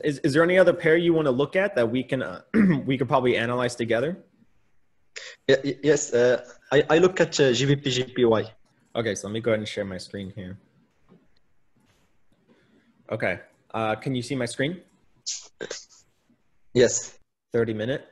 ones. Is there any other pair you want to look at that we can we could probably analyze together? Yes, I look at GBP GPY. Okay, so let me go ahead and share my screen here. Okay, can you see my screen? Yes. 30-minute.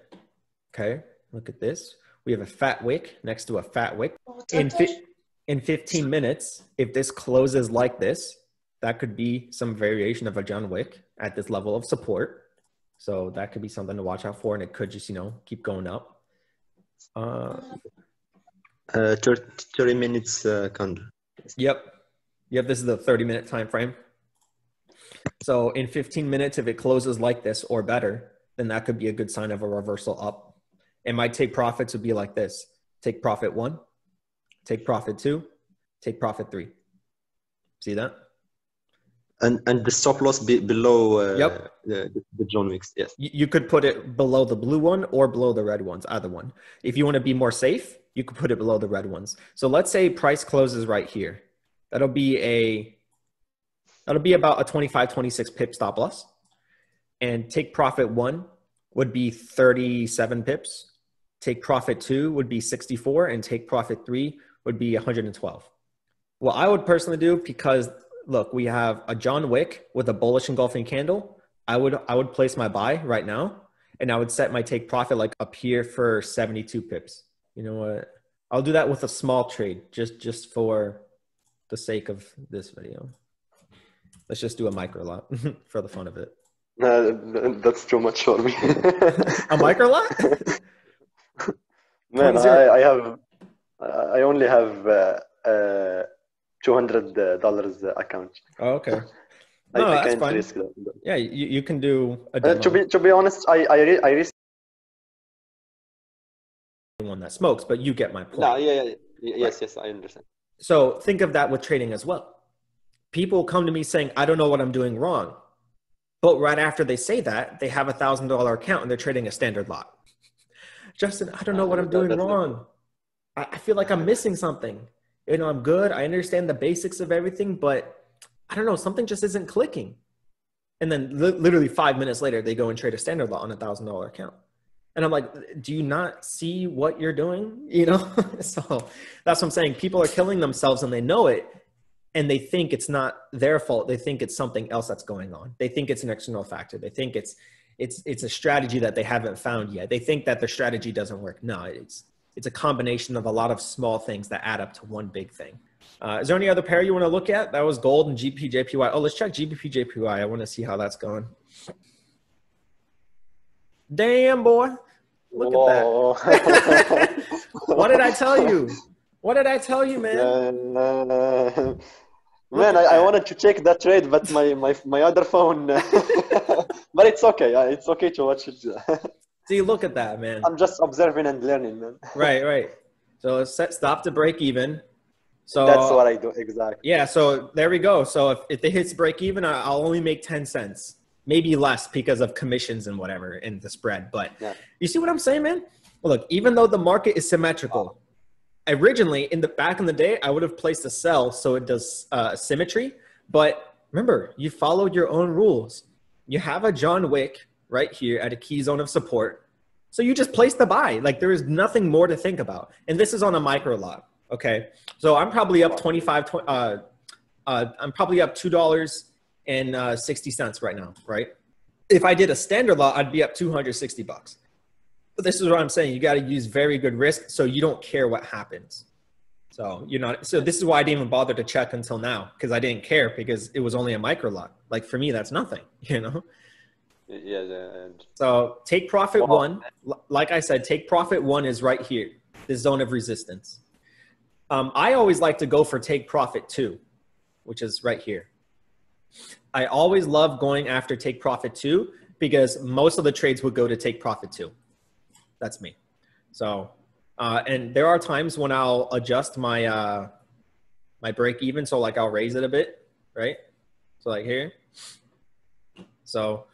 Okay, look at this. We have a fat wick next to a fat wick. In 15 minutes, if this closes like this, that could be some variation of a John Wick at this level of support. So that could be something to watch out for, and it could just, keep going up. 30 minutes candle. Yep, this is the 30-minute time frame. So in 15 minutes, if it closes like this or better, then that could be a good sign of a reversal up. And my take profits would be like this. Take profit 1, take profit 2, take profit 3. See that? And the stop loss below Yep. the John Wicks. Yes. You could put it below the blue one or below the red ones, either one. If you want to be more safe, you could put it below the red ones. So let's say price closes right here. That'll be about a 25, 26 pip stop loss. And take profit 1 would be 37 pips. Take profit 2 would be 64, and take profit 3 would be 112. What I would personally do, because look, we have a John Wick with a bullish engulfing candle. I would place my buy right now, and I would set my take profit like up here for 72 pips. You know what? I'll do that with a small trade, just for the sake of this video. Let's just do a micro lot for the fun of it. That's too much for me. A micro lot? Man, I only have $200 account. Oh, okay. No, I that's can't fine. risk that. Yeah, you can do a demo. To be honest, I risk. One that smokes, but you get my point. No, yes, I understand. So think of that with trading as well. People come to me saying, I don't know what I'm doing wrong. But right after they say that, they have a $1,000 account and they're trading a standard lot. Justin, I don't know what I'm doing wrong. I feel like I'm missing something. I'm good. I understand the basics of everything, but I don't know, something just isn't clicking. And then literally 5 minutes later, they go and trade a standard lot on a $1,000 account. And I'm like, do you not see what you're doing? So that's what I'm saying. People are killing themselves and they know it. And they think it's not their fault. They think it's something else that's going on. They think it's an external factor. They think it's a strategy that they haven't found yet. They think that their strategy doesn't work. No, it's a combination of a lot of small things that add up to one big thing. Is there any other pair you want to look at? That was gold and GBP/JPY. Oh, let's check GBP/JPY. I want to see how that's going. Damn, boy. Look at that. What did I tell you? What did I tell you, man? Man, I wanted to check that trade, but my other phone. But it's okay. It's okay to watch it. See, look at that, man. I'm just observing and learning, man. Right. So let's stop to break even. So that's what I do, exactly. Yeah, so there we go. So if it hits break even, I'll only make 10 cents. Maybe less because of commissions and whatever in the spread. But You see what I'm saying, man? Well, look, even though the market is symmetrical, originally back in the day, I would have placed a sell so it does symmetry. But remember, you followed your own rules. You have a John Wick right here at a key zone of support. So you just place the buy. Like there is nothing more to think about. And this is on a micro lot. Okay. So I'm probably up I'm probably up $2.60 right now. Right. If I did a standard lot, I'd be up $260. But this is what I'm saying. You got to use very good risk so you don't care what happens. So this is why I didn't even bother to check until now, because I didn't care because it was only a micro lot. Like for me, that's nothing, Yeah. So take profit one, like I said, take profit one is right here, this zone of resistance. I always like to go for take profit two, which is right here. I always love going after take profit two because most of the trades would go to take profit two. That's me. So, and there are times when I'll adjust my, my break even. So like I'll raise it a bit, right? So like here. So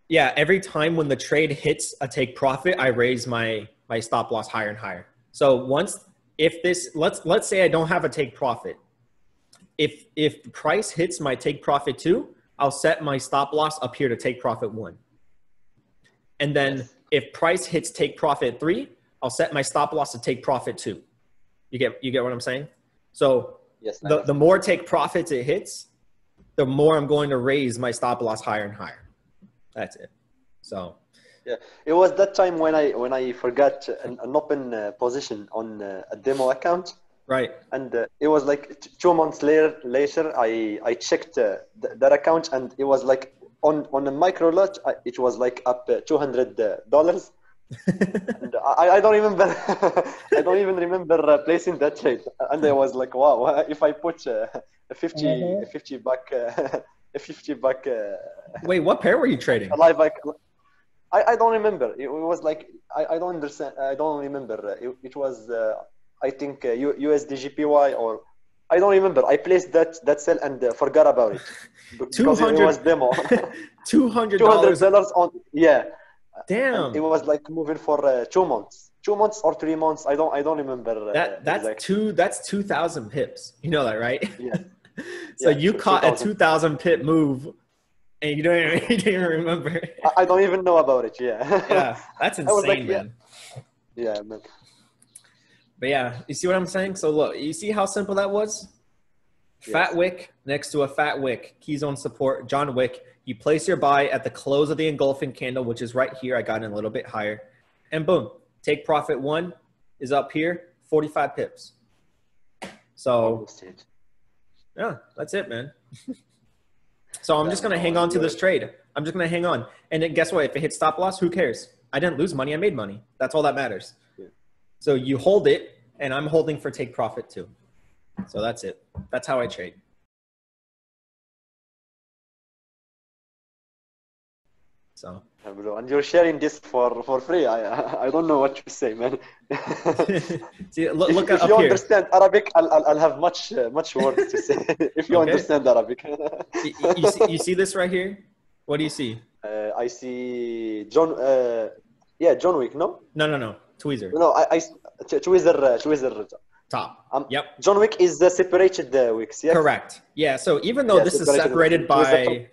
yeah, every time when the trade hits a take profit, I raise my stop loss higher and higher. So let's say I don't have a take profit. If the price hits my take profit two, I'll set my stop loss up here to take profit 1. And then if price hits take profit 3, I'll set my stop loss to take profit 2. You get what I'm saying? So the more take profits it hits, the more I'm going to raise my stop loss higher and higher. That's it. So yeah, it was that time when I forgot an open position on a demo account. Right. And it was like 2 months later, I checked that account, and it was like on a micro lot, it was like up $200. And I don't remember. I don't even remember placing that trade. And I was like, wow, if I put a 50 buck. Wait, what pair were you trading? I don't remember. It was like I don't understand. I don't remember. It was I think USD/GPY, or I don't remember. I placed that sell and forgot about it because it was demo. $200 on Damn. And it was like moving for 2 months, 2 months or 3 months. I don't remember. That's exactly. That's 2,000 pips. You know that, right? Yeah. So you caught a 2,000 pip move, and you didn't even remember. I don't even know about it. Yeah. Yeah, that's insane, like, man. Yeah, man. But yeah, you see what I'm saying? So look, you see how simple that was? Yes. Fat wick next to a fat wick, key zone support, John Wick. You place your buy at the close of the engulfing candle, which is right here. I got it a little bit higher. And boom, take profit 1 is up here, 45 pips. So yeah, that's it, man. So I'm just going to hang on to this trade. I'm just going to hang on. And then guess what? If it hits stop loss, who cares? I didn't lose money. I made money. That's all that matters. Yeah. So you hold it, and I'm holding for take profit too. So that's it. That's how I trade. So. And you're sharing this for free. I don't know what to say, man. See, look if up you here. understand Arabic, I'll have much words to say. If you understand Arabic. you see this right here? What do you see? I see John. John Wick. No. No. Tweezer. No, Tweezer. Top. Yep. John Wick is the separated wicks. Yes. Correct. Yeah. So even though this is separated by.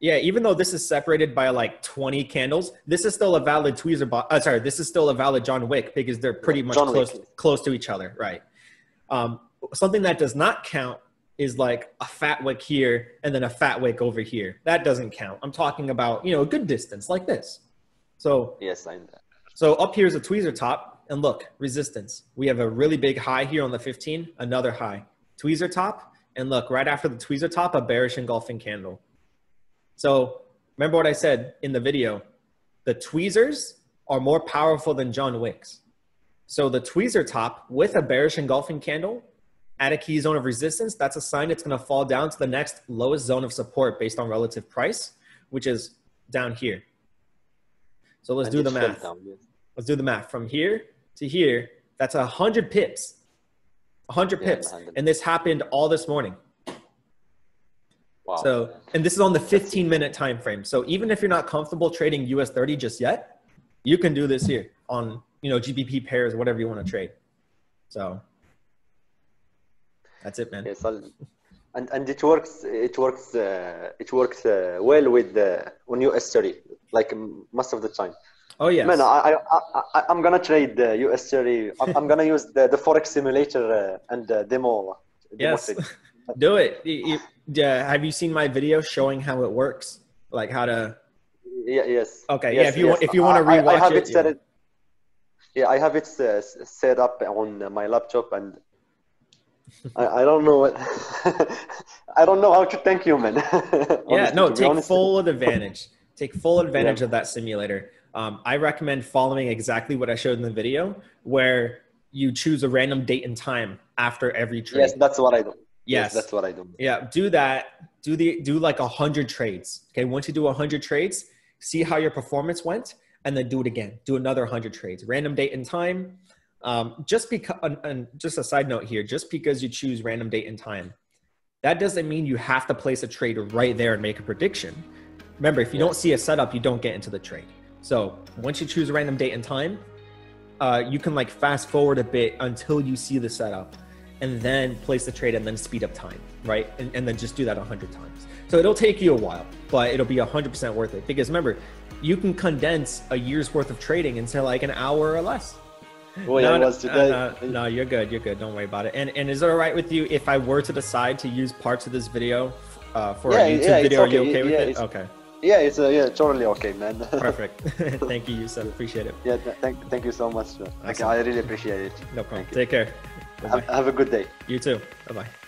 Yeah, even though this is separated by like 20 candles, this is still a valid tweezer. This is still a valid John Wick because they're pretty much close to each other, right? Something that does not count is like a fat wick here and then a fat wick over here. That doesn't count. I'm talking about, a good distance like this. So yes, I know. So up here is a tweezer top, and look, resistance. We have a really big high here on the 15, another high. Tweezer top, and look, right after the tweezer top, a bearish engulfing candle. So remember what I said in the video, the tweezers are more powerful than John Wicks. So the tweezer top with a bearish engulfing candle at a key zone of resistance, that's a sign it's going to fall down to the next lowest zone of support based on relative price, which is down here. So let's do the math. Let's do the math. From here to here, that's 100 pips. 100 pips. And this happened all this morning. Wow. So, and this is on the 15-minute time frame. So even if you're not comfortable trading US 30 just yet, you can do this here on, GBP pairs, whatever you want to trade. So that's it, man. Yes, and it works well with on US 30, like most of the time. Oh yeah. Man, I'm gonna trade the US 30. I'm gonna use the FOREX simulator and demo. Yes. Do it. Have you seen my video showing how it works? Like how to? Yeah. Yes. Okay. Yes, yeah. If you want to rewatch I have it. Set it. Yeah, I have it set up on my laptop, and I don't know what. I don't know how to thank you, man. Yeah. No. Take full advantage. Take full advantage of that simulator. I recommend following exactly what I showed in the video, where you choose a random date and time after every trade. Yes, that's what I do. Yes, that's what I do. Yeah, do that. Do like 100 trades. Okay, once you do 100 trades, see how your performance went, and then do it again. Do another 100 trades. Random date and time. Just because, and just a side note here, just because you choose random date and time, that doesn't mean you have to place a trade right there and make a prediction. Remember, if you don't see a setup, you don't get into the trade. So once you choose a random date and time, you can like fast forward a bit until you see the setup. and then place the trade and then speed up time, right? And then just do that 100 times. So it'll take you a while, but it'll be 100% worth it. Because remember, you can condense a year's worth of trading into like an hour or less. Oh, yeah, it was today. No, you're good. You're good. Don't worry about it. And is it all right with you if I were to decide to use parts of this video for a YouTube video? Are you okay with it? Okay. Yeah, it's totally okay, man. Perfect. Thank you, Yusuf. Appreciate it. Yeah, thank you so much. Okay, I really appreciate it. No problem. Take care. Have a good day. You too. Bye-bye.